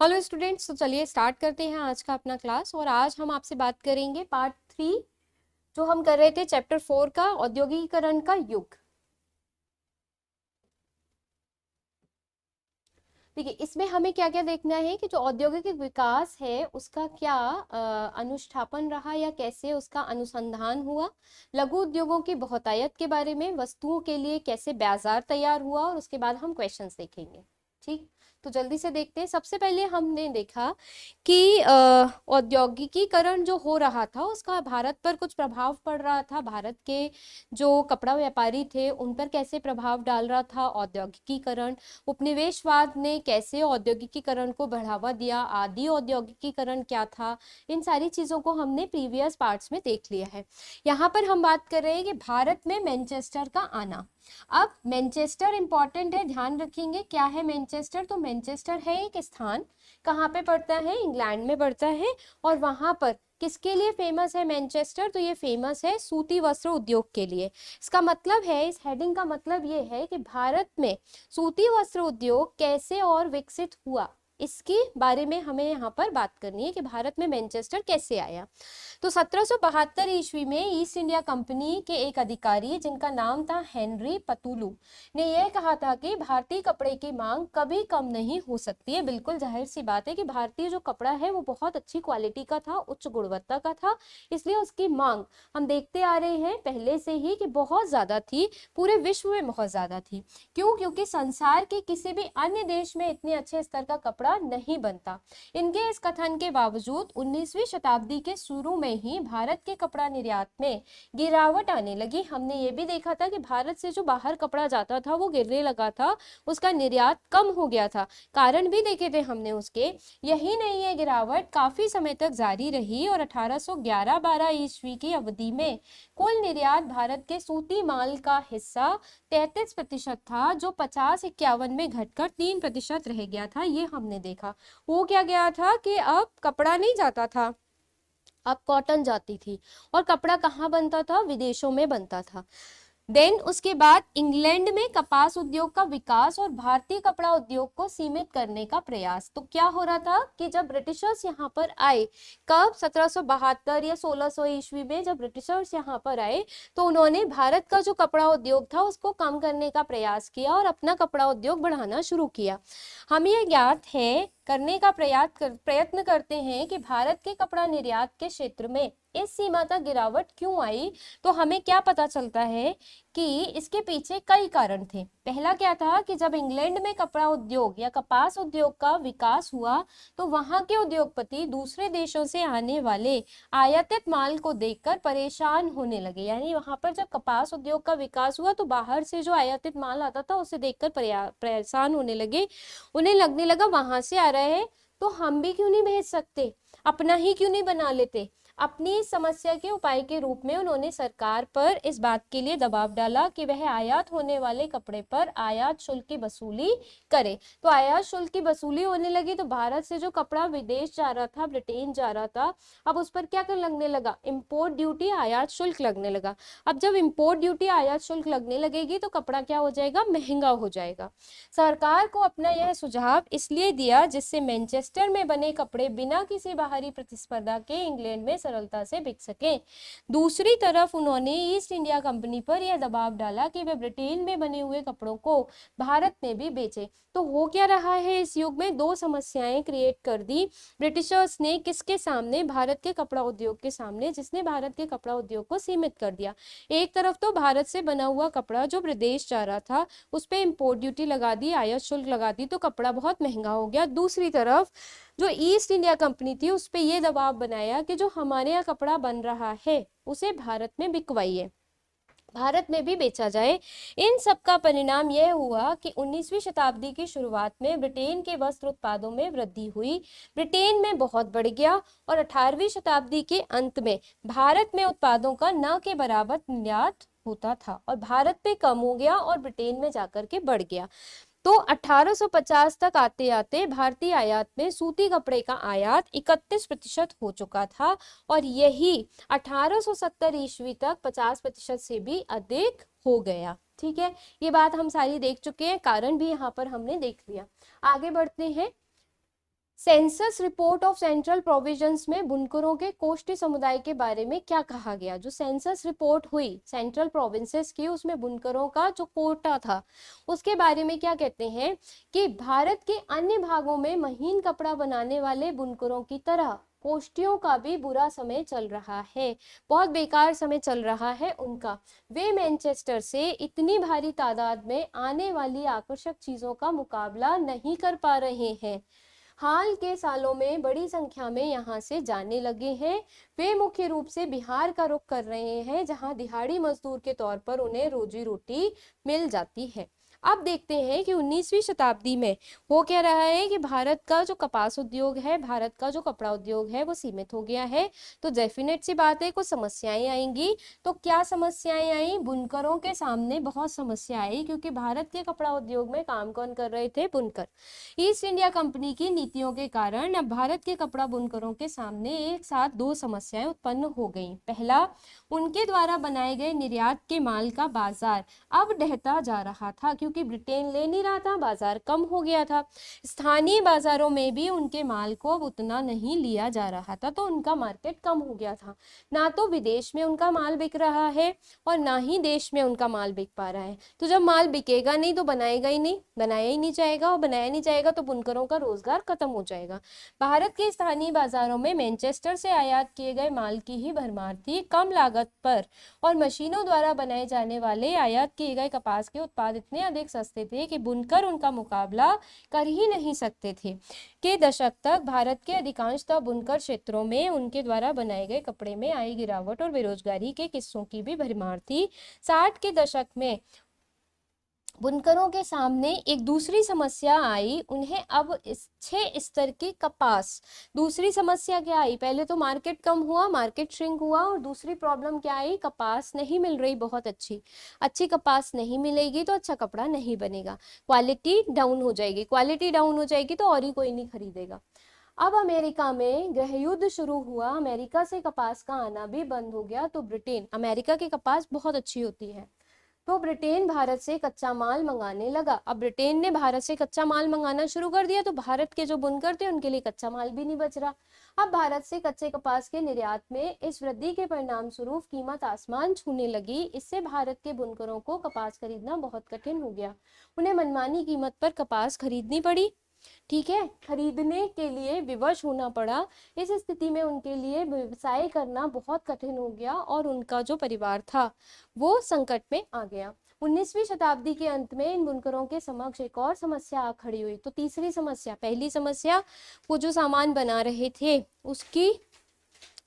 Hello students, तो चलिए start करते हैं आज का अपना क्लास। और आज हम आपसे बात करेंगे पार्ट 3 जो हम कर रहे थे चैप्टर 4 का, औद्योगिकीकरण का युग। देखिए, इसमें हमें क्या क्या देखना है कि जो औद्योगिक विकास है उसका क्या अनुष्ठापन रहा या कैसे उसका अनुसंधान हुआ, लघु उद्योगों की बहुतायत के बारे में, वस्तुओं के लिए कैसे बाजार तैयार हुआ, और उसके बाद हम क्वेश्चंस देखेंगे। ठीक, तो जल्दी से देखते हैं। सबसे पहले हमने देखा कि औद्योगिकीकरण जो हो रहा था उसका भारत पर कुछ प्रभाव पड़ रहा था। भारत के जो कपड़ा व्यापारी थे उन पर कैसे प्रभाव डाल रहा था औद्योगिकीकरण, उपनिवेशवाद ने कैसे औद्योगिकीकरण को बढ़ावा दिया, आदि औद्योगिकीकरण क्या था, इन सारी चीजों को हमने प्रीवियस पार्ट्स में देख लिया है। यहाँ पर हम बात कर रहे हैं कि भारत में मैनचेस्टर का आना। अब मैनचेस्टर इंपॉर्टेंट है, ध्यान रखेंगे क्या है मैनचेस्टर। तो मैनचेस्टर है एक स्थान, कहाँ पे पड़ता है, इंग्लैंड में पड़ता है। और वहां पर किसके लिए फेमस है मैनचेस्टर, तो ये फेमस है सूती वस्त्र उद्योग के लिए। इसका मतलब है, इस हेडिंग का मतलब ये है कि भारत में सूती वस्त्र उद्योग कैसे और विकसित हुआ, इसके बारे में हमें यहाँ पर बात करनी है कि भारत में मैनचेस्टर कैसे आया। तो 1772 ईस्वी में ईस्ट इंडिया कंपनी के एक अधिकारी जिनका नाम था हेनरी पतुलू ने यह कहा था कि भारतीय कपड़े की मांग कभी कम नहीं हो सकती है। बिल्कुल जाहिर सी बात है कि भारतीय जो कपड़ा है वो बहुत अच्छी क्वालिटी का था, उच्च गुणवत्ता का था, इसलिए उसकी मांग हम देखते आ रहे हैं पहले से ही कि बहुत ज्यादा थी, पूरे विश्व में बहुत ज्यादा थी। क्यों? क्योंकि संसार के किसी भी अन्य देश में इतने अच्छे स्तर का कपड़ा नहीं बनता। इनके इस कथन के बावजूद 19वीं शताब्दी के शुरू में ही भारत के कपड़ा निर्यात में गिरावट आने लगी। हमने ये भी देखा था कि भारत से जो बाहर कपड़ा जाता था वो गिरने लगा था, उसका निर्यात कम हो गया था। कारण भी देखे थे हमने उसके। यही नहीं, है गिरावट काफी समय तक जारी रही और 1811-12 ईस्वी की अवधि में कुल निर्यात भारत के सूती माल का हिस्सा 33% था, जो 50-51 में घटकर 3% रह गया था। ये हमने देखा। हो क्या गया था कि अब कपड़ा नहीं जाता था, अब कॉटन जाती थी। और कपड़ा कहाँ बनता था? विदेशों में बनता था। देन उसके बाद इंग्लैंड में कपास उद्योग का विकास और भारतीय कपड़ा उद्योग को सीमित करने का प्रयास। तो क्या हो रहा था कि जब ब्रिटिशर्स यहाँ पर आए, कब, 1772 या 1600 ईस्वी में जब ब्रिटिशर्स यहाँ पर आए, तो उन्होंने भारत का जो कपड़ा उद्योग था उसको कम करने का प्रयास किया और अपना कपड़ा उद्योग बढ़ाना शुरू किया। हम ये ज्ञात है करने का प्रयत्न करते हैं कि भारत के कपड़ा निर्यात के क्षेत्र में इस सीमा तक गिरावट क्यों आई। तो हमें क्या पता चलता है कि इसके पीछे कई कारण थे। पहला क्या था कि जब इंग्लैंड में कपड़ा उद्योग या कपास उद्योग का विकास हुआ तो वहां के उद्योगपति दूसरे देशों से आने वाले आयातित माल को देखकर परेशान होने लगे। यानी वहां पर जब कपास उद्योग का विकास हुआ तो बाहर से जो आयातित माल आता था उसे देखकर परेशान होने लगे। उन्हें लगने लगा वहां से आ रहा है तो हम भी क्यों नहीं भेज सकते, अपना ही क्यों नहीं बना लेते। अपनी समस्या के उपाय के रूप में उन्होंने सरकार पर इस बात के लिए दबाव डाला कि वह आयात होने वाले कपड़े पर आयात शुल्क की वसूली करे। तो आयात शुल्क की वसूली होने लगी तो भारत से जो कपड़ा विदेश जा रहा था, ब्रिटेन जा रहा था, अब उस पर क्या कर लगने लगा, इम्पोर्ट ड्यूटी, आयात शुल्क लगने लगा। अब जब इम्पोर्ट ड्यूटी, आयात शुल्क लगने लगेगी तो कपड़ा क्या हो जाएगा, महंगा हो जाएगा। सरकार को अपना यह सुझाव इसलिए दिया जिससे मैनचेस्टर में बने कपड़े बिना किसी बाहरी प्रतिस्पर्धा के इंग्लैंड में सरलता से बिक सके। दूसरी तरफ उन्होंने ईस्ट इंडिया कंपनी पर यह दबाव डाला कि वे ब्रिटेन में बने हुए कपड़ों को भारत में भी बेचे। तो हो क्या रहा है, इस युग में दो समस्याएं क्रिएट कर दी ब्रिटिशर्स ने। किसके सामने? भारत के कपड़ा उद्योग के सामने, जिसने भारत के कपड़ा उद्योग को सीमित कर दिया। एक तरफ तो भारत से बना हुआ कपड़ा जो विदेश जा रहा था उस पर इम्पोर्ट ड्यूटी लगा दी, आयात शुल्क लगा दी, तो कपड़ा बहुत महंगा हो गया। दूसरी तरफ जो ईस्ट इंडिया कंपनी थी उस पर यह दबाव बनाया कि जो हमारे यहाँ कपड़ा बन रहा है उसे भारत में बिकवाइए, भारत में भी बेचा जाए। इन सब का परिणाम यह हुआ कि 19वीं शताब्दी की शुरुआत में ब्रिटेन के वस्त्र उत्पादों में वृद्धि हुई, ब्रिटेन में बहुत बढ़ गया और 18वीं शताब्दी के अंत में भारत में उत्पादों का न के बराबर निर्यात होता था और भारत पे कम हो गया और ब्रिटेन में जाकर के बढ़ गया। तो 1850 तक आते आते भारतीय आयात में सूती कपड़े का आयात 31% हो चुका था और यही 1870 ईस्वी तक 50% से भी अधिक हो गया। ठीक है, ये बात हम सारी देख चुके हैं, कारण भी यहाँ पर हमने देख लिया। आगे बढ़ते हैं। Census report of central provisions में बुनकरों के कोष्ठी समुदाय के बारे में क्या कहा गया? जो सेंसस रिपोर्ट हुई सेंट्रल प्रोविंसेस की, उसमें बुनकरों का जो कोटा था उसके बारे में क्या कहते हैं कि भारत के अन्य भागों में महीन कपड़ा बनाने वाले बुनकरों की तरह कोष्ठियों का भी बुरा समय चल रहा है, बहुत बेकार समय चल रहा है उनका। वे मैनचेस्टर से इतनी भारी तादाद में आने वाली आकर्षक चीजों का मुकाबला नहीं कर पा रहे हैं। हाल के सालों में बड़ी संख्या में यहाँ से जाने लगे हैं। वे मुख्य रूप से बिहार का रुख कर रहे हैं, जहाँ दिहाड़ी मजदूर के तौर पर उन्हें रोजी रोटी मिल जाती है। अब देखते हैं कि 19वीं शताब्दी में हो क्या रहा है कि भारत का जो कपास उद्योग है, भारत का जो कपड़ा उद्योग है, वो सीमित हो गया है। तो डेफिनेट सी बात है, कुछ समस्याएं आएंगी। तो क्या समस्याएं आई? बुनकरों के सामने बहुत समस्या आई, क्योंकि भारत के कपड़ा उद्योग में काम कौन कर रहे थे? बुनकर। ईस्ट इंडिया कंपनी की नीतियों के कारण अब भारत के कपड़ा बुनकरों के सामने एक साथ दो समस्याएं उत्पन्न हो गईं। पहला, उनके द्वारा बनाए गए निर्यात के माल का बाजार अब ढहता जा रहा था, क्योंकि ब्रिटेन ले नहीं रहा था, बाजार कम हो गया था। स्थानीय बाजारों में भी उनके माल को अब उतना नहीं लिया जा रहा था, तो उनका मार्केट कम हो गया था। ना तो विदेश में उनका माल बिक रहा है और ना ही देश में उनका माल बिक पा रहा है। तो जब माल बिकेगा नहीं तो बनाएगा ही नहीं, बनाया ही नहीं जाएगा, और बनाया नहीं जाएगा तो बुनकरों का रोजगार खत्म हो जाएगा। भारत के स्थानीय बाजारों में मैनचेस्टर से आयात किए गए माल की ही भरमार थी। कम लागत पर और मशीनों द्वारा बनाए जाने वाले आयात किए गए कपास के उत्पाद इतने अधिक सस्ते थे कि बुनकर उनका मुकाबला कर ही नहीं सकते थे। के दशक तक भारत के अधिकांशतः बुनकर क्षेत्रों में उनके द्वारा बनाए गए कपड़े में आई गिरावट और बेरोजगारी के किस्सों की भी भरमार थी। 60 के दशक में बुनकरों के सामने एक दूसरी समस्या आई। उन्हें अब 6 स्तर की कपास, दूसरी समस्या क्या आई? पहले तो मार्केट कम हुआ, मार्केट श्रिंक हुआ, और दूसरी प्रॉब्लम क्या आई? कपास नहीं मिल रही, बहुत अच्छी कपास नहीं मिलेगी तो अच्छा कपड़ा नहीं बनेगा, क्वालिटी डाउन हो जाएगी, क्वालिटी डाउन हो जाएगी तो और ही कोई नहीं खरीदेगा। अब अमेरिका में गृह युद्ध शुरू हुआ, अमेरिका से कपास का आना भी बंद हो गया। तो ब्रिटेन, अमेरिका की कपास बहुत अच्छी होती है, तो ब्रिटेन भारत से कच्चा माल मंगाने लगा। अब ब्रिटेन ने भारत से कच्चा माल मंगाना शुरू कर दिया, तो भारत के जो बुनकर थे उनके लिए कच्चा माल भी नहीं बच रहा। अब भारत से कच्चे कपास के निर्यात में इस वृद्धि के परिणाम स्वरूप कीमत आसमान छूने लगी। इससे भारत के बुनकरों को कपास खरीदना बहुत कठिन हो गया, उन्हें मनमानी कीमत पर कपास खरीदनी पड़ी। ठीक है, खरीदने के लिए विवश होना पड़ा। इस स्थिति में उनके लिए व्यवसाय करना बहुत कठिन हो गया और उनका जो परिवार था वो संकट में आ गया। 19वीं शताब्दी के अंत में इन बुनकरों के समक्ष एक और समस्या आ खड़ी हुई। तो तीसरी समस्या, पहली समस्या वो जो सामान बना रहे थे उसकी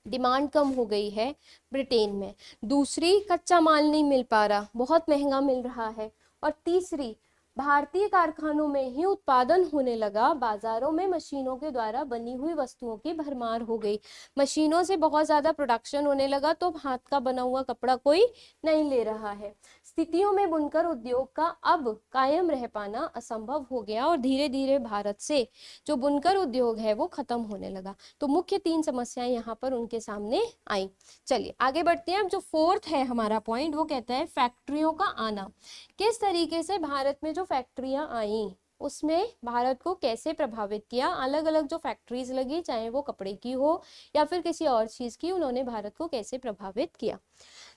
डिमांड कम हो गई है ब्रिटेन में, दूसरी कच्चा माल नहीं मिल पा रहा, बहुत महंगा मिल रहा है, और तीसरी भारतीय कारखानों में ही उत्पादन होने लगा, बाजारों में मशीनों के द्वारा बनी हुई वस्तुओं की भरमार हो गई, मशीनों से बहुत ज्यादा प्रोडक्शन होने लगा, तो हाथ का बना हुआ कपड़ा कोई नहीं ले रहा है। स्थितियों में बुनकर उद्योग का अब कायम रह पाना असंभव हो गया और धीरे धीरे भारत से जो बुनकर उद्योग है वो खत्म होने लगा। तो मुख्य 3 समस्याएं यहाँ पर उनके सामने आई। चलिए आगे बढ़ते हैं। अब जो फोर्थ है हमारा पॉइंट वो कहता है फैक्ट्रियों का आना। किस तरीके से भारत में जो फैक्ट्रियां आई उसमें भारत को कैसे प्रभावित किया, अलग अलग जो फैक्ट्रीज लगी चाहे वो कपड़े की हो या फिर किसी और चीज की, उन्होंने भारत को कैसे प्रभावित किया।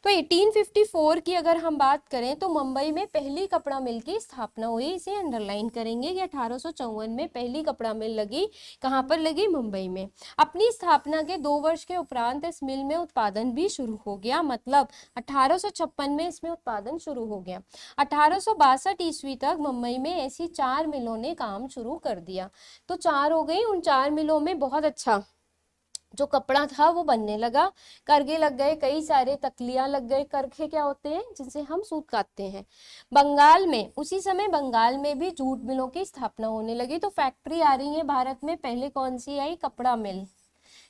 तो 1854 की अगर हम बात करें तो मुंबई में पहली कपड़ा मिल की स्थापना हुई। इसे अंडरलाइन करेंगे कि 1854 में पहली कपड़ा मिल लगी। कहाँ पर लगी? मुंबई में। अपनी स्थापना के 2 वर्ष के उपरांत इस मिल में उत्पादन भी शुरू हो गया, मतलब 1856 में इसमें उत्पादन शुरू हो गया। 1862 ईस्वी तक मुंबई में ऐसी 4 मिलों ने काम शुरू कर दिया। तो 4 हो गई, उन 4 मिलों में बहुत अच्छा जो कपड़ा था वो बनने लगा, करगे लग गए, कई सारे तकलियां लग गए। करखे क्या होते हैं? जिनसे हम सूत काटते हैं। बंगाल में उसी समय बंगाल में भी जूट मिलों की स्थापना होने लगी। तो फैक्ट्री आ रही है भारत में। पहले कौन सी आई? कपड़ा मिल,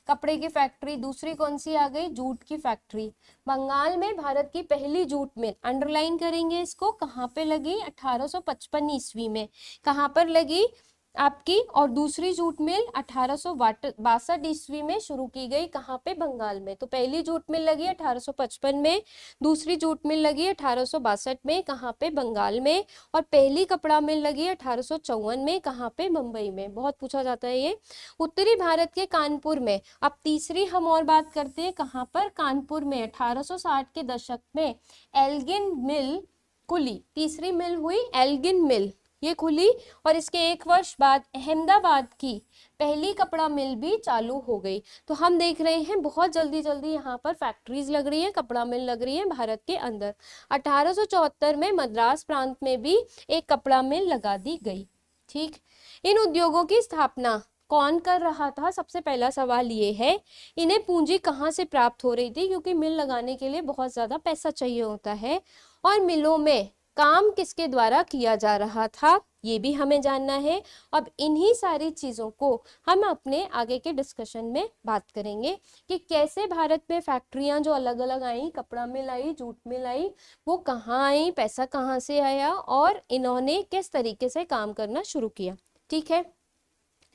कपड़े की फैक्ट्री। दूसरी कौन सी आ गई? जूट की फैक्ट्री। बंगाल में भारत की पहली जूट मिल, अंडरलाइन करेंगे इसको, कहाँ पे लगी? 1855 ईस्वी में। कहाँ पर लगी? आपकी, और दूसरी जूट मिल 1862 ईस्वी में शुरू की गई। कहाँ पे? बंगाल में। तो पहली जूट मिल लगी 1855 में, दूसरी जूट मिल लगी 1862 में। कहाँ पे? बंगाल में। और पहली कपड़ा मिल लगी 1854 में। कहाँ पे? मुंबई में। बहुत पूछा जाता है ये। उत्तरी भारत के कानपुर में। अब तीसरी हम और बात करते हैं, कहाँ पर? कानपुर में 1860 के दशक में एल्गिन मिल खुली। तीसरी मिल हुई एल्गिन मिल, ये खुली। और इसके एक वर्ष बाद अहमदाबाद की पहली कपड़ा मिल भी चालू हो गई। तो हम देख रहे हैं बहुत जल्दी जल्दी यहाँ पर फैक्ट्रीज लग रही है, कपड़ा मिल लग रही है भारत के अंदर। 1874 में मद्रास प्रांत में भी एक कपड़ा मिल लगा दी गई। ठीक, इन उद्योगों की स्थापना कौन कर रहा था? सबसे पहला सवाल ये है, इन्हें पूंजी कहाँ से प्राप्त हो रही थी? क्योंकि मिल लगाने के लिए बहुत ज्यादा पैसा चाहिए होता है। और मिलों में काम किसके द्वारा किया जा रहा था, ये भी हमें जानना है। अब इन्हीं सारी चीजों को हम अपने आगे के डिस्कशन में बात करेंगे कि कैसे भारत में फैक्ट्रियां जो अलग अलग आई, कपड़ा मिल आई, जूट मिल आई, वो कहाँ आई, पैसा कहाँ से आया, और इन्होंने किस तरीके से काम करना शुरू किया। ठीक है,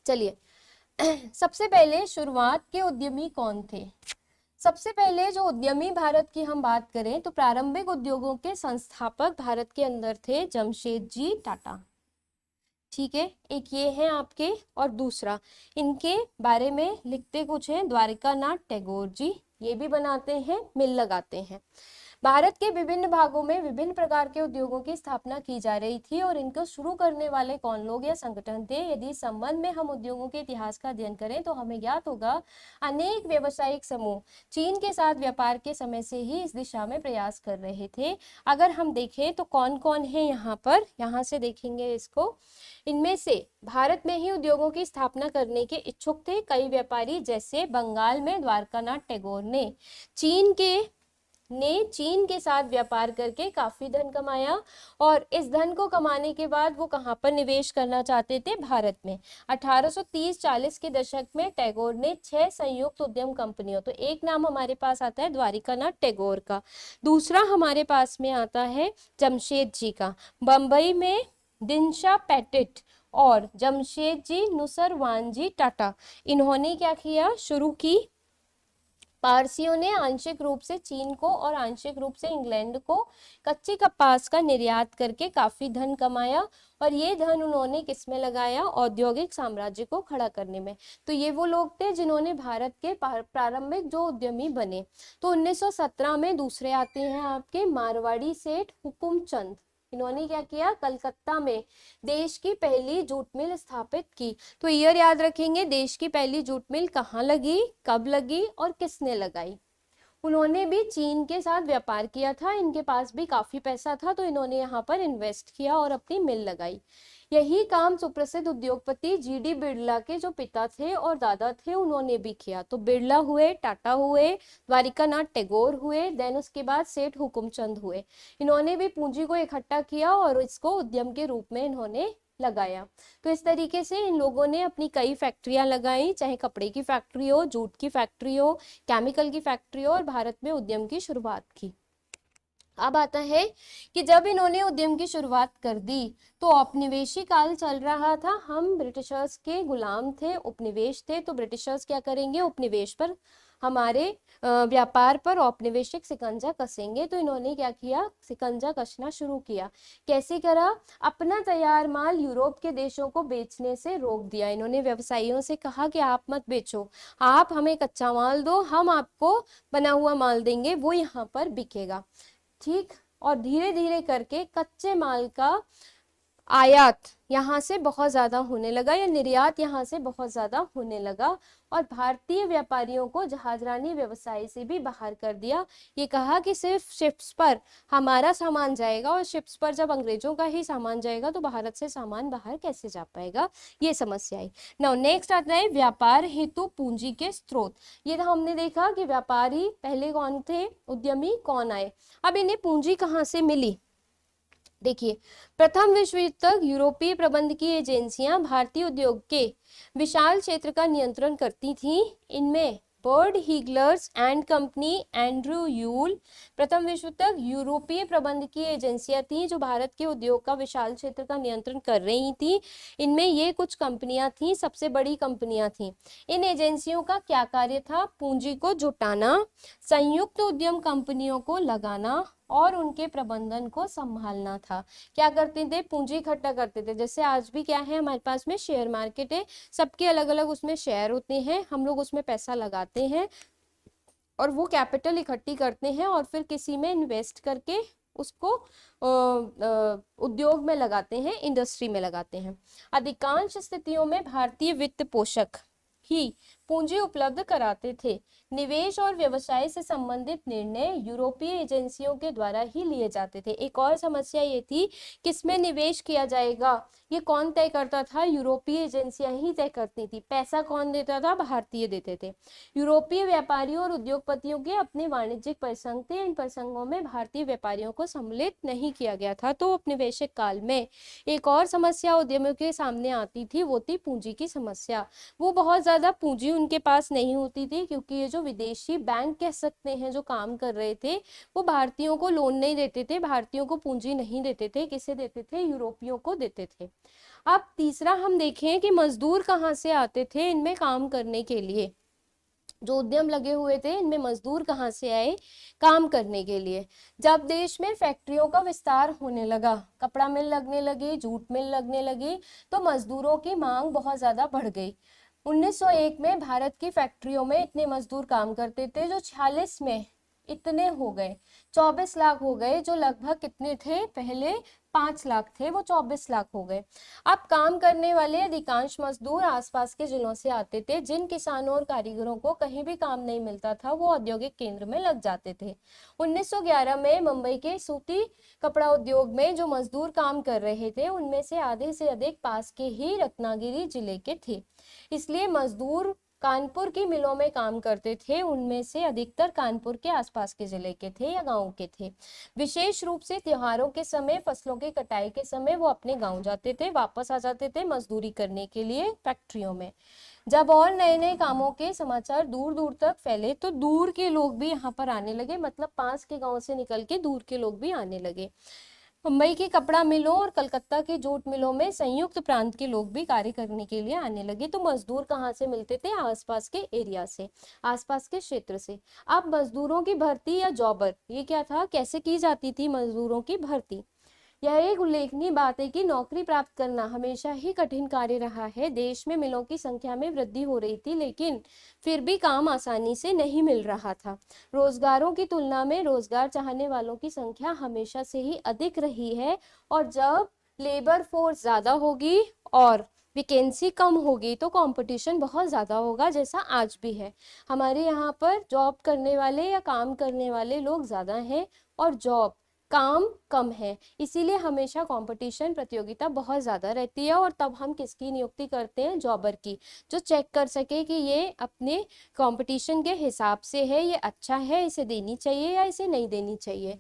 चलिए सबसे पहले शुरुआत के उद्यमी कौन थे? सबसे पहले जो उद्यमी भारत की हम बात करें तो प्रारंभिक उद्योगों के संस्थापक भारत के अंदर थे जमशेदजी टाटा। ठीक है, एक ये है आपके, और दूसरा इनके बारे में लिखते कुछ हैं, द्वारिकानाथ टैगोर जी, ये भी बनाते हैं, मिल लगाते हैं। भारत के विभिन्न भागों में विभिन्न प्रकार के उद्योगों की स्थापना की जा रही थी, और इनको शुरू करने वाले कौन लोग या संगठन थे? यदि इस संबंध में हम उद्योगों के इतिहास का अध्ययन करें तो हमें ज्ञात होगा अनेक व्यावसायिक समूह चीन के साथ व्यापार के समय से ही इस दिशा में प्रयास कर रहे थे। अगर हम देखें तो कौन कौन है यहाँ पर, यहाँ से देखेंगे इसको, इनमें से भारत में ही उद्योगों की स्थापना करने के इच्छुक थे कई व्यापारी, जैसे बंगाल में द्वारकानाथ टैगोर ने चीन के साथ व्यापार करके काफी धन कमाया, और इस धन को कमाने के बाद वो कहाँ पर निवेश करना चाहते थे? भारत में। 1830-40 के दशक में टैगोर ने 6 संयुक्त उद्यम कंपनियों, तो एक नाम हमारे पास आता है द्वारिकानाथ टैगोर का, दूसरा हमारे पास में आता है जमशेद जी का, बंबई में दिनशा पेटिट और जमशेद जी नुसरवान जी टाटा, इन्होंने क्या किया? शुरू की। पारसियों ने आंशिक रूप से चीन को और आंशिक रूप से इंग्लैंड को कच्चे कपास का निर्यात करके काफी धन कमाया, और ये धन उन्होंने किसमें लगाया? औद्योगिक साम्राज्य को खड़ा करने में। तो ये वो लोग थे जिन्होंने भारत के प्रारंभिक जो उद्यमी बने। तो 1917 में दूसरे आते हैं आपके मारवाड़ी सेठ हुकुमचंद, इन्होंने क्या किया? कलकत्ता में देश की पहली जूट मिल स्थापित की। तो ईयर याद रखेंगे, देश की पहली जूट मिल कहाँ लगी, कब लगी और किसने लगाई। उन्होंने भी चीन के साथ व्यापार किया था, इनके पास भी काफी पैसा था, तो इन्होंने यहाँ पर इन्वेस्ट किया और अपनी मिल लगाई। यही काम सुप्रसिद्ध उद्योगपति जीडी बिरला के जो पिता थे और दादा थे उन्होंने भी किया। तो बिरला हुए, टाटा हुए, द्वारिकानाथ टैगोर हुए, देन उसके बाद सेठ हुकुमचंद हुए। इन्होंने भी पूंजी को इकट्ठा किया और इसको उद्यम के रूप में इन्होंने लगाया। तो इस तरीके से इन लोगों ने अपनी कई फैक्ट्रियां लगाई, चाहे कपड़े की फैक्ट्री हो, जूट की फैक्ट्री हो, केमिकल की फैक्ट्री हो, और भारत में उद्यम की शुरुआत की। अब आता है कि जब इन्होंने उद्यम की शुरुआत कर दी तो औपनिवेशी काल चल रहा था, हम ब्रिटिशर्स के गुलाम थे, उपनिवेश थे। तो ब्रिटिशर्स क्या करेंगे? उपनिवेश पर, हमारे व्यापार पर औपनिवेशिक शिकंजा कसेंगे। तो इन्होंने क्या किया? शिकंजा कसना शुरू किया। कैसे करा? अपना तैयार माल यूरोप के देशों को बेचने से रोक दिया। इन्होंने व्यवसायियों से कहा कि आप मत बेचो, आप हमें कच्चा माल दो, हम आपको बना हुआ माल देंगे, वो यहाँ पर बिकेगा। ठीक, और धीरे धीरे करके कच्चे माल का आयात यहाँ से बहुत ज्यादा होने लगा, या निर्यात यहाँ से बहुत ज्यादा होने लगा, और भारतीय व्यापारियों को जहाजरानी व्यवसाय से भी बाहर कर दिया। ये कहा कि सिर्फ शिप्स पर हमारा सामान जाएगा, और शिप्स पर जब अंग्रेजों का ही सामान जाएगा तो भारत से सामान बाहर कैसे जा पाएगा, ये समस्या आई। नाउ नेक्स्ट आता है व्यापार हेतु पूंजी के स्रोत। ये तो हमने देखा कि व्यापारी पहले कौन थे, उद्यमी कौन आए। अब इन्हें पूंजी कहाँ से मिली? देखिए, प्रथम विश्व युद्ध तक यूरोपीय प्रबंधकीय एजेंसियां भारतीय उद्योग के विशाल क्षेत्र का नियंत्रण करती थीं। इनमें Edward Heeglers and company, Andrew Yule. प्रथम विश्व तक यूरोपीय प्रबंधकीय एजेंसियां थी जो भारत के उद्योग का विशाल क्षेत्र का नियंत्रण कर रही थी। इनमें ये कुछ कंपनियां थी, सबसे बड़ी कंपनियां थी। इन एजेंसियों का क्या कार्य था? पूंजी को जुटाना, संयुक्त उद्यम कंपनियों को लगाना और उनके प्रबंधन को संभालना था। क्या करते थे? पूंजी इकट्ठा करते थे। जैसे आज भी क्या है, हमारे पास में शेयर मार्केट है, सबके अलग अलग उसमें शेयर होते हैं, हम लोग उसमें पैसा लगाते हैं और वो कैपिटल इकट्ठी करते हैं और फिर किसी में इन्वेस्ट करके उसको उद्योग में लगाते हैं, इंडस्ट्री में लगाते हैं। अधिकांश स्थितियों में भारतीय वित्त पोषक ही पूंजी उपलब्ध कराते थे। निवेश और व्यवसाय से संबंधित निर्णय यूरोपीय एजेंसियों के द्वारा ही लिए जाते थे। एक और समस्या ये थी, किसमें निवेश किया जाएगा, ये कौन तय करता था? यूरोपीय एजेंसियां ही तय करती थी। पैसा कौन देता था? भारतीय देते थे। यूरोपीय व्यापारियों और उद्योगपतियों के अपने वाणिज्यिक प्रसंग थे। इन प्रसंगों में भारतीय व्यापारियों को सम्मिलित नहीं किया गया था। तो औपनिवेशिक काल में एक और समस्या उद्यमियों के सामने आती थी, वो थी पूंजी की समस्या। वो बहुत ज्यादा पूंजी उनके पास नहीं होती थी, क्योंकि ये जो विदेशी बैंक कह सकते हैं जो काम कर रहे थे, वो भारतीयों को लोन नहीं देते थे, भारतीयों को पूंजी नहीं देते थे। किसे देते थे? यूरोपियों को देते थे। अब तीसरा हम देखें कि मजदूर कहाँ से आते थे इनमें काम करने के लिए। जो उद्यम लगे हुए थे, इनमें मजदूर कहाँ से आए काम करने के लिए? जब देश में फैक्ट्रियों का विस्तार होने लगा, कपड़ा मिल लगने लगी, जूट मिल लगने लगी, तो मजदूरों की मांग बहुत ज्यादा बढ़ गई। 1901 में भारत की फैक्ट्रियों में इतने मजदूर काम करते थे जो 46 में इतने हो गए, 24 लाख हो गए। जो लगभग कितने थे? पहले 5 लाख थे, वो 24 लाख हो गए। अब काम करने वाले अधिकांश मजदूर आसपास के जिलों से आते थे। जिन किसानों और कारीगरों को कहीं भी काम नहीं मिलता था, वो औद्योगिक केंद्र में लग जाते थे। 1911 में मुंबई के सूती कपड़ा उद्योग में जो मजदूर काम कर रहे थे, उनमें से आधे से अधिक पास के ही रत्नागिरी जिले के थे। इसलिए मजदूर कानपुर की मिलों में काम करते थे, उनमें से अधिकतर कानपुर के आसपास के जिले के थे या गांव के थे। विशेष रूप से त्योहारों के समय, फसलों की कटाई के समय वो अपने गांव जाते थे, वापस आ जाते थे मजदूरी करने के लिए फैक्ट्रियों में। जब और नए नए कामों के समाचार दूर दूर तक फैले, तो दूर के लोग भी यहाँ पर आने लगे, मतलब पास के गांव से निकल के दूर के लोग भी आने लगे। मुंबई के कपड़ा मिलों और कलकत्ता के जूट मिलों में संयुक्त प्रांत के लोग भी कार्य करने के लिए आने लगे। तो मजदूर कहाँ से मिलते थे? आसपास के एरिया से, आसपास के क्षेत्र से। अब मजदूरों की भर्ती या जॉबर, ये क्या था, कैसे की जाती थी मजदूरों की भर्ती? यह एक उल्लेखनीय बात है कि नौकरी प्राप्त करना हमेशा ही कठिन कार्य रहा है। देश में मिलों की संख्या में वृद्धि हो रही थी, लेकिन फिर भी काम आसानी से नहीं मिल रहा था। रोजगारों की तुलना में रोजगार चाहने वालों की संख्या हमेशा से ही अधिक रही है, और जब लेबर फोर्स ज्यादा होगी और वैकेंसी कम होगी तो कंपटीशन बहुत ज़्यादा होगा, जैसा आज भी है। हमारे यहाँ पर जॉब करने वाले या काम करने वाले लोग ज़्यादा हैं और जॉब काम कम है, इसीलिए हमेशा कंपटीशन, प्रतियोगिता बहुत ज़्यादा रहती है। और तब हम किसकी नियुक्ति करते हैं? जॉबर की, जो चेक कर सके कि ये अपने कंपटीशन के हिसाब से है, ये अच्छा है, इसे देनी चाहिए या इसे नहीं देनी चाहिए।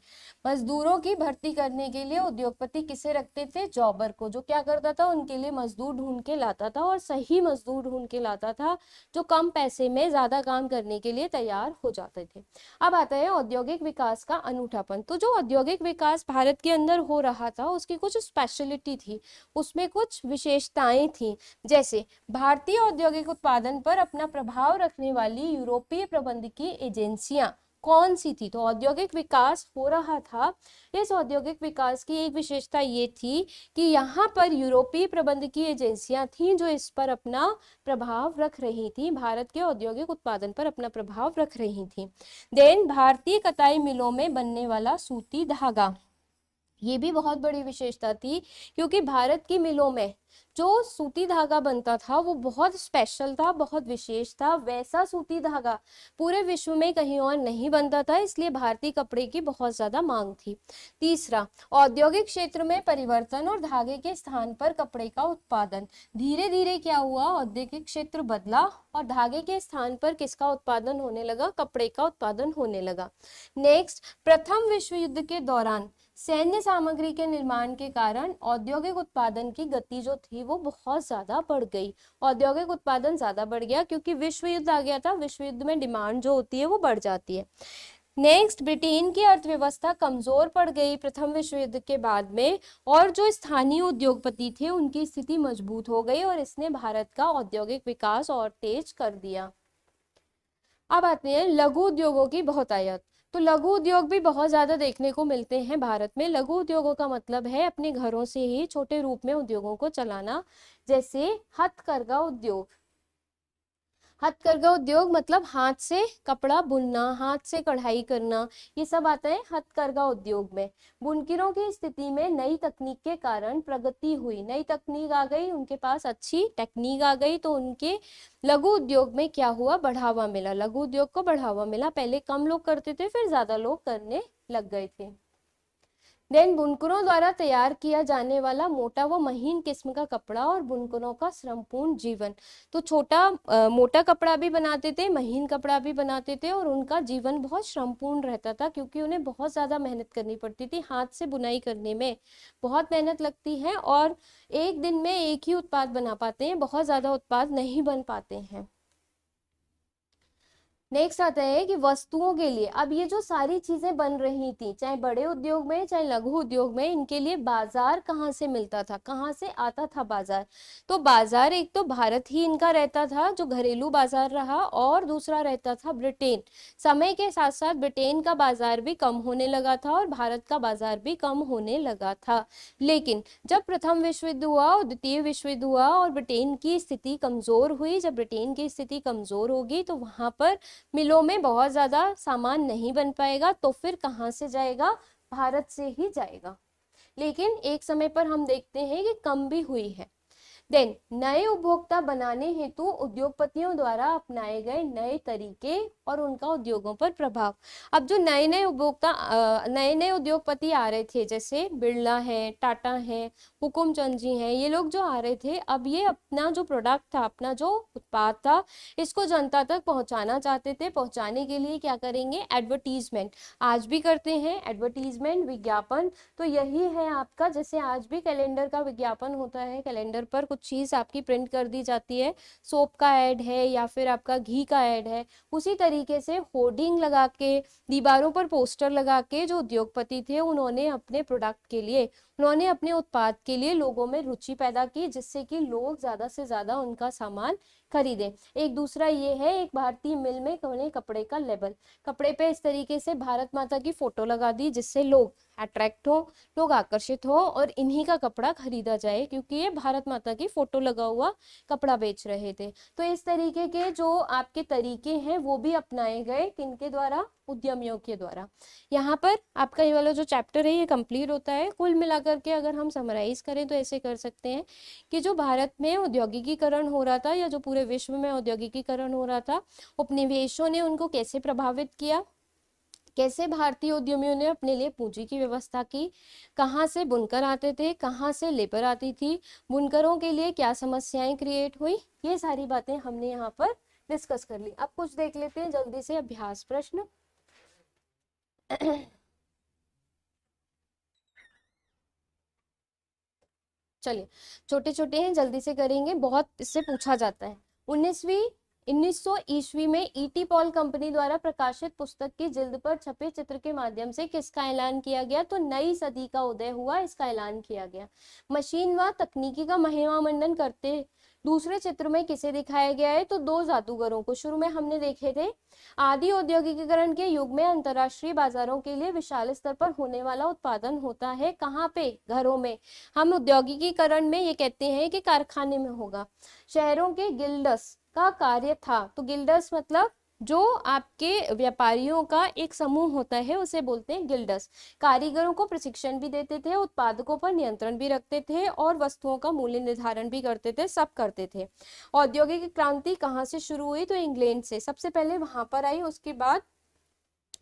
मजदूरों की भर्ती करने के लिए उद्योगपति किसे रखते थे? जॉबर को, जो क्या करता था, उनके लिए मजदूर ढूंढ के लाता था, और सही मजदूर ढूंढ के लाता था जो कम पैसे में ज्यादा काम करने के लिए तैयार हो जाते थे। अब आता है औद्योगिक विकास का अनूठापन। तो जो औद्योगिक विकास भारत के अंदर हो रहा था, उसकी कुछ स्पेशलिटी थी, उसमें कुछ विशेषताएं थी। जैसे भारतीय औद्योगिक उत्पादन पर अपना प्रभाव रखने वाली यूरोपीय प्रबंधकीय एजेंसियां कौन सी थी? तो औद्योगिक विकास हो रहा था। इस औद्योगिक विकास की एक विशेषता ये थी कि यहाँ पर यूरोपीय प्रबंधकीय एजेंसियां थीं जो इस पर अपना प्रभाव रख रही थी, भारत के औद्योगिक उत्पादन पर अपना प्रभाव रख रही थी। देन भारतीय कताई मिलों में बनने वाला सूती धागा, ये भी बहुत बड़ी विशेषता थी, क्योंकि भारत की मिलों में जो सूती धागा बनता था वो बहुत स्पेशल था, बहुत विशेष था। वैसा सूती धागा पूरे विश्व में कहीं और नहीं बनता था, इसलिए भारतीय कपड़े की बहुत ज्यादा मांग थी। तीसरा, औद्योगिक क्षेत्र में परिवर्तन और धागे के स्थान पर कपड़े का उत्पादन। धीरे धीरे क्या हुआ, औद्योगिक क्षेत्र बदला और धागे के स्थान पर किसका उत्पादन होने लगा? कपड़े का उत्पादन होने लगा। नेक्स्ट, प्रथम विश्व युद्ध के दौरान सैन्य सामग्री के निर्माण के कारण औद्योगिक उत्पादन की गति जो थी वो बहुत ज्यादा बढ़ गई, औद्योगिक उत्पादन ज्यादा बढ़ गया क्योंकि विश्व युद्ध आ गया था। विश्व युद्ध में डिमांड जो होती है वो बढ़ जाती है। नेक्स्ट, ब्रिटेन की अर्थव्यवस्था कमजोर पड़ गई प्रथम विश्व युद्ध के बाद में, और जो स्थानीय उद्योगपति थे उनकी स्थिति मजबूत हो गई और इसने भारत का औद्योगिक विकास और तेज कर दिया। अब आते हैं लघु उद्योगों की बहुतायत। तो लघु उद्योग भी बहुत ज्यादा देखने को मिलते हैं भारत में। लघु उद्योगों का मतलब है अपने घरों से ही छोटे रूप में उद्योगों को चलाना, जैसे हथकरघा उद्योग। हथकरघा उद्योग मतलब हाथ से कपड़ा बुनना, हाथ से कढ़ाई करना, ये सब आता है हथकरघा उद्योग में। बुनकरों की स्थिति में नई तकनीक के कारण प्रगति हुई, नई तकनीक आ गई, उनके पास अच्छी टेक्निक आ गई, तो उनके लघु उद्योग में क्या हुआ, बढ़ावा मिला, लघु उद्योग को बढ़ावा मिला। पहले कम लोग करते थे, फिर ज्यादा लोग करने लग गए थे। देन बुनकरों द्वारा तैयार किया जाने वाला मोटा व महीन किस्म का कपड़ा और बुनकरों का श्रमपूर्ण जीवन। तो मोटा कपड़ा भी बनाते थे, महीन कपड़ा भी बनाते थे, और उनका जीवन बहुत श्रमपूर्ण रहता था क्योंकि उन्हें बहुत ज्यादा मेहनत करनी पड़ती थी। हाथ से बुनाई करने में बहुत मेहनत लगती है और एक दिन में एक ही उत्पाद बना पाते हैं, बहुत ज्यादा उत्पाद नहीं बन पाते हैं। नेक्स्ट आता है कि वस्तुओं के लिए, अब ये जो सारी चीजें बन रही थी, चाहे बड़े उद्योग में चाहे लघु उद्योग में, इनके लिए बाजार कहाँ से मिलता था, कहाँ से आता था बाजार। तो बाजार एक तो भारत ही इनका रहता था जो घरेलू बाजार रहा, और दूसरा रहता था ब्रिटेन। समय के साथ साथ ब्रिटेन का बाजार भी कम होने लगा था और भारत का बाजार भी कम होने लगा था। लेकिन जब प्रथम विश्व युद्ध हुआ और द्वितीय विश्व युद्ध हुआ और ब्रिटेन की स्थिति कमजोर हुई, जब ब्रिटेन की स्थिति कमजोर होगी तो वहां पर मिलों में बहुत ज्यादा सामान नहीं बन पाएगा, तो फिर कहाँ से जाएगा, भारत से ही जाएगा। लेकिन एक समय पर हम देखते हैं कि कम भी हुई है। देन नए उपभोक्ता बनाने हेतु उद्योगपतियों द्वारा अपनाए गए नए तरीके और उनका उद्योगों पर प्रभाव। अब जो नए नए उद्योगपति आ रहे थे, जैसे बिरला है, टाटा है, हुकुमचंद जी हैं, ये लोग जो आ रहे थे, अब ये अपना जो प्रोडक्ट था, अपना जो उत्पाद था, इसको जनता तक पहुंचाना चाहते थे। पहुंचाने के लिए क्या करेंगे, एडवर्टीजमेंट, आज भी करते हैं एडवर्टीजमेंट, विज्ञापन। तो यही है आपका, जैसे आज भी कैलेंडर का विज्ञापन होता है, कैलेंडर पर कुछ चीज आपकी प्रिंट कर दी जाती है, सोप का ऐड है या फिर आपका घी का ऐड है, उसी तरीके से होर्डिंग लगा के, दीवारों पर पोस्टर लगा के जो उद्योगपति थे उन्होंने अपने प्रोडक्ट के लिए, उन्होंने अपने उत्पाद के लिए लोगों में रुचि पैदा की, जिससे कि लोग ज्यादा से ज्यादा उनका सामान खरीदें। एक दूसरा ये है, एक भारतीय मिल में उन्हें कपड़े का लेबल, कपड़े पे इस तरीके से भारत माता की फोटो लगा दी, जिससे लोग अट्रैक्ट हो, लोग आकर्षित हो और इन्हीं का कपड़ा खरीदा जाए, क्योंकि ये भारत माता की फोटो लगा हुआ कपड़ा बेच रहे थे। तो इस तरीके के जो आपके तरीके हैं वो भी अपनाए गए, किनके द्वारा, उद्यमियों के द्वारा। यहाँ पर आपका ये वाला जो चैप्टर है ये कंप्लीट होता है। कुल मिलाकर के अगर हम समराइज करें तो ऐसे कर सकते हैं कि जो भारत में औद्योगिकीकरण हो रहा था, या जो पूरे विश्व में औद्योगिकीकरण हो रहा था, उपनिवेशों ने उनको कैसे प्रभावित किया, कैसे भारतीय उद्यमियों ने अपने लिए पूंजी की व्यवस्था की, कहाँ से बुनकर आते थे, कहाँ से लेबर आती थी, बुनकरों के लिए क्या समस्याएं क्रिएट हुई, ये सारी बातें हमने यहाँ पर डिस्कस कर ली। अब कुछ देख लेते हैं जल्दी से अभ्यास प्रश्न। चलिए, छोटे छोटे हैं, जल्दी से करेंगे, बहुत इससे पूछा जाता है। 1900 ईस्वी में ईटी पॉल कंपनी द्वारा प्रकाशित पुस्तक की जिल्द पर छपे चित्र के माध्यम से किसका ऐलान किया गया, तो नई सदी का उदय हुआ, इसका ऐलान किया गया। मशीन व तकनीकी का महिमा मंडन करते दूसरे चित्र में किसे दिखाया गया है, तो दो जादूगरों को। शुरू में हमने देखे थे, आदि औद्योगिकीकरण के युग में अंतरराष्ट्रीय बाजारों के लिए विशाल स्तर पर होने वाला उत्पादन होता है, कहाँ पे, घरों में। हम औद्योगिकीकरण में ये कहते हैं कि कारखाने में होगा। शहरों के गिल्डर्स का कार्य था, तो गिल्डर्स मतलब जो आपके व्यापारियों का एक समूह होता है उसे बोलते हैं गिल्डर्स। कारीगरों को प्रशिक्षण भी देते थे, उत्पादकों पर नियंत्रण भी रखते थे और वस्तुओं का मूल्य निर्धारण भी करते थे, सब करते थे। औद्योगिक क्रांति कहाँ से शुरू हुई, तो इंग्लैंड से सबसे पहले वहां पर आई, उसके बाद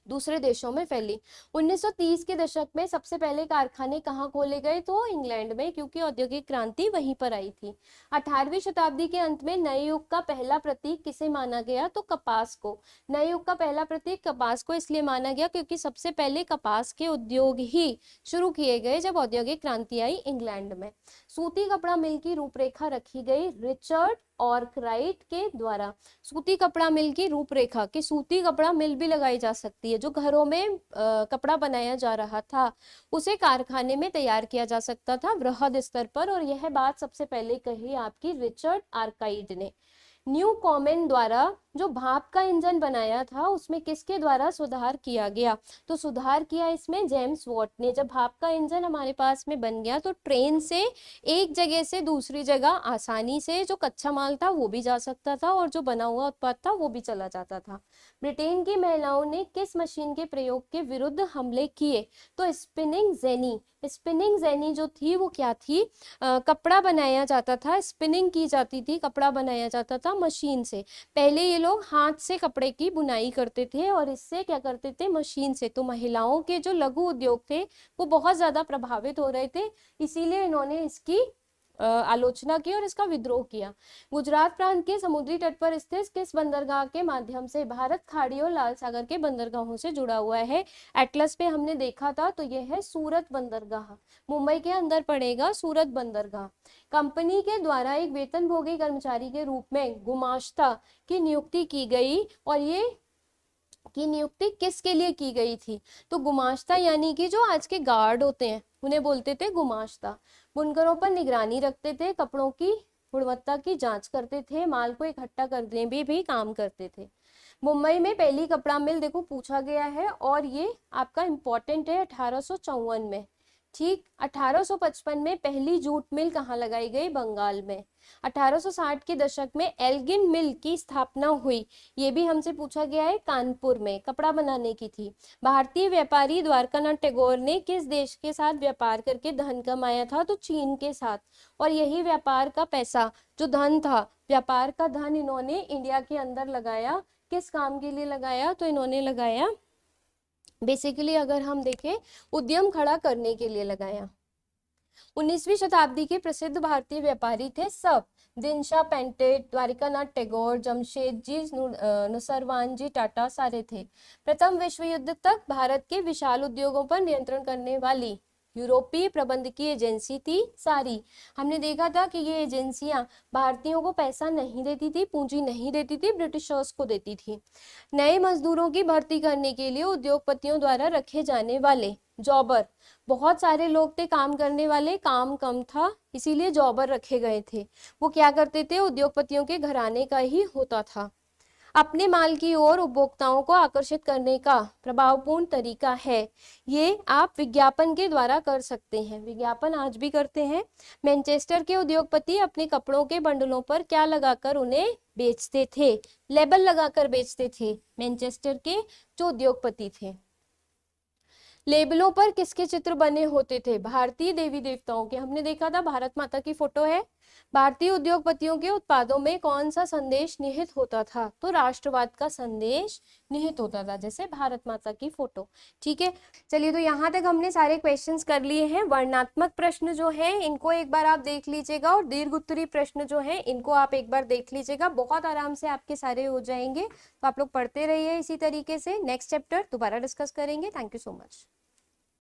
दूसरे देशों में फैली। 1930 के दशक में सबसे पहले कारखाने कहाँ खोले गए, तो इंग्लैंड में, क्योंकि औद्योगिक क्रांति वहीं पर आई थी। 18वीं शताब्दी के अंत में नए युग का पहला प्रतीक किसे माना गया, तो कपास को। नए युग का पहला प्रतीक कपास को इसलिए माना गया क्योंकि सबसे पहले कपास के उद्योग ही शुरू किए गए जब औद्योगिक क्रांति आई इंग्लैंड में। सूती कपड़ा मिल की रूपरेखा रखी गई रिचर्ड ऑर्कराइट के द्वारा। सूती कपड़ा मिल की रूपरेखा, कि सूती कपड़ा मिल भी लगाई जा सकती है, जो घरों में कपड़ा बनाया जा रहा था उसे कारखाने में तैयार किया जा सकता था वृहद स्तर पर, और यह बात सबसे पहले कही आपकी रिचर्ड आर्काइड ने। न्यू कॉमेन द्वारा जो भाप का इंजन बनाया था उसमें किसके द्वारा सुधार किया गया, तो सुधार किया इसमें जेम्स वॉट ने। जब भाप का इंजन हमारे पास में बन गया तो ट्रेन से एक जगह से दूसरी जगह आसानी से जो कच्चा माल था वो भी जा सकता था और जो बना हुआ उत्पाद था वो भी चला जाता था। ब्रिटेन की महिलाओं ने किस मशीन के प्रयोग के विरुद्ध हमले किए, तो स्पिनिंग जेनी। स्पिनिंग जेनी जो थी वो क्या थी, कपड़ा बनाया जाता था, स्पिनिंग की जाती थी, कपड़ा बनाया जाता था मशीन से। पहले ये लोग हाथ से कपड़े की बुनाई करते थे और इससे क्या करते थे, मशीन से। तो महिलाओं के जो लघु उद्योग थे वो बहुत ज्यादा प्रभावित हो रहे थे, इसीलिए इन्होंने इसकी आलोचना की और इसका विद्रोह किया। गुजरात प्रांत के समुद्री तट पर स्थित किस बंदरगाह के माध्यम से भारत खाड़ी और लाल सागर के बंदरगाहों से जुड़ा हुआ है, एटलस पे हमने देखा था, तो यह है सूरत बंदरगाह। मुंबई के अंदर पड़ेगा सूरत बंदरगाह। कंपनी के द्वारा एक वेतनभोगी कर्मचारी के रूप में गुमाश्ता की नियुक्ति की गई, और ये की नियुक्ति किसके लिए की गई थी, तो गुमाश्ता यानी कि जो आज के गार्ड होते हैं उन्हें बोलते थे गुमाश्ता। बुनकरों पर निगरानी रखते थे, कपड़ों की गुणवत्ता की जांच करते थे, माल को इकट्ठा करने भी काम करते थे। मुंबई में पहली कपड़ा मिल देखो पूछा गया है और ये आपका इंपॉर्टेंट है 1854 में। ठीक, 1855 में पहली जूट मिल कहाँ लगाई गई, बंगाल में। 1860 के दशक में एल्गिन मिल की स्थापना हुई, ये भी हमसे पूछा गया है, कानपुर में, कपड़ा बनाने की थी। भारतीय व्यापारी द्वारकानाथ टैगोर ने किस देश के साथ व्यापार करके धन कमाया था, तो चीन के साथ। और यही व्यापार का पैसा, जो धन था, व्यापार का धन इन्होंने इंडिया के अंदर लगाया। किस काम के लिए लगाया, तो इन्होंने लगाया बेसिकली अगर हम देखें उद्यम खड़ा करने के लिए लगाया। 19वीं शताब्दी के प्रसिद्ध भारतीय व्यापारी थे सब, दिनशा पेंटेट, द्वारिकानाथ टैगोर, जमशेदजी नसरवान जी टाटा, सारे थे। प्रथम विश्व युद्ध तक भारत के विशाल उद्योगों पर नियंत्रण करने वाली यूरोपीय प्रबंधकीय एजेंसी थी सारी। हमने देखा था कि ये एजेंसियां भारतीयों को पैसा नहीं देती थी, पूंजी नहीं देती थी, ब्रिटिशर्स को देती थी। नए मजदूरों की भर्ती करने के लिए उद्योगपतियों द्वारा रखे जाने वाले जॉबर, बहुत सारे लोग थे काम करने वाले, काम कम था इसीलिए जॉबर रखे गए थे। वो क्या करते थे, उद्योगपतियों के घराने का ही होता था। अपने माल की ओर उपभोक्ताओं को आकर्षित करने का प्रभावपूर्ण तरीका है, ये आप विज्ञापन के द्वारा कर सकते हैं, विज्ञापन आज भी करते हैं। मैनचेस्टर के उद्योगपति अपने कपड़ों के बंडलों पर क्या लगाकर उन्हें बेचते थे, लेबल लगाकर बेचते थे, मैनचेस्टर के जो उद्योगपति थे। लेबलों पर किसके चित्र बने होते थे, भारतीय देवी देवताओं के। हमने देखा था भारत माता की फोटो है। भारतीय उद्योगपतियों के उत्पादों में कौन सा संदेश निहित होता था, तो राष्ट्रवाद का संदेश निहित होता था, जैसे भारत माता की फोटो। ठीक है, चलिए तो यहाँ तक हमने सारे क्वेश्चंस कर लिए हैं। वर्णनात्मक प्रश्न जो है इनको एक बार आप देख लीजिएगा और दीर्घ उत्तरीय प्रश्न जो है इनको आप एक बार देख लीजिएगा, बहुत आराम से आपके सारे हो जाएंगे। तो आप लोग पढ़ते रहिए इसी तरीके से। नेक्स्ट चैप्टर दोबारा डिस्कस करेंगे। Thank you so much.